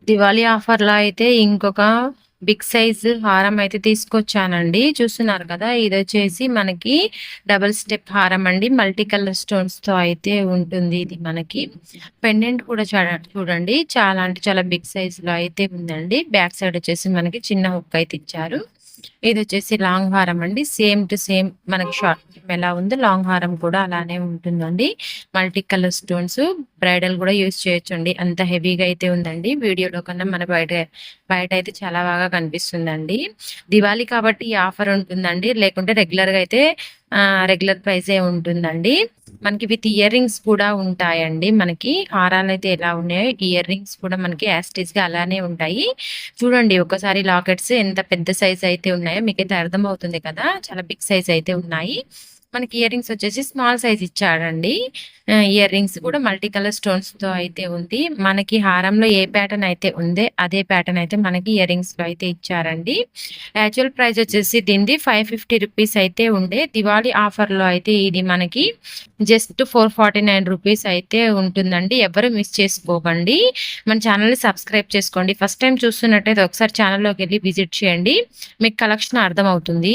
దివాళీ ఆఫర్‌లో అయితే ఇంకొక బిగ్ సైజ్ హారం అయితే తీసుకొచ్చానండి. చూస్తున్నారు కదా! ఇదొచ్చేసి మనకి డబుల్ స్టెప్ హారం అండి. మల్టీ కలర్ స్టోన్స్‌తో అయితే ఉంటుంది ఇది మనకి. పెండెంట్ కూడా చూడండి చాలా అంటే చాలా బిగ్ సైజ్‌లో అయితే ఉందండి. బ్యాక్ సైడ్ వచ్చేసి మనకి చిన్న హుక్ అయితే ఇచ్చారు. ఇదొచ్చేసి లాంగ్ హారం అండి. సేమ్ టు సేమ్ మనకి షార్ట్ ఎలా ఉందో లాంగ్ హారం కూడా అలానే ఉంటుందండి. మల్టీ కలర్ స్టోన్స్ బ్రైడల్ కూడా యూజ్ చేయొచ్చండి. అంత హెవీగా అయితే ఉందండి. వీడియోలో కన్నా మన బయట అయితే చాలా బాగా కనిపిస్తుందండి. దివాళీ కాబట్టి ఈ ఆఫర్ ఉంటుందండి. లేకుంటే రెగ్యులర్‌గా అయితే రెగ్యులర్ ప్రైసే ఉంటుందండి. మనకి విత్ ఇయర్ రింగ్స్ కూడా ఉంటాయండి. మనకి హారాలైతే ఎలా ఉన్నాయో ఇయర్ రింగ్స్ కూడా మనకి యాజ్ ఇట్ ఈస్‌గా అలానే ఉంటాయి. చూడండి ఒకసారి లాకెట్స్ ఎంత పెద్ద సైజ్ అయితే ఉన్నాయో మీకైతే అర్థమవుతుంది కదా! చాలా బిగ్ సైజ్ అయితే ఉన్నాయి. మనకి ఇయర్ రింగ్స్ వచ్చేసి స్మాల్ సైజ్ ఇచ్చాడండి. ఇయర్ రింగ్స్ కూడా మల్టీ కలర్ స్టోన్స్‌తో అయితే ఉంది. మనకి హారంలో ఏ ప్యాటర్న్ అయితే ఉందో అదే ప్యాటర్న్ అయితే మనకి ఇయర్ రింగ్స్‌లో అయితే ఇచ్చారండి. యాక్చువల్ ప్రైస్ వచ్చేసి దీనిది 550 రూపీస్ అయితే ఉండే. దివాళీ ఆఫర్‌లో అయితే ఇది మనకి జస్ట్ 449 రూపీస్ అయితే ఉంటుందండి. ఎవరు మిస్ చేసుకోకండి. మన ఛానల్‌ని సబ్స్క్రైబ్ చేసుకోండి. ఫస్ట్ టైమ్ చూస్తున్నట్టయితే ఒకసారి ఛానల్‌లోకెళ్ళి విజిట్ చేయండి. మీకు కలెక్షన్ అర్థమవుతుంది.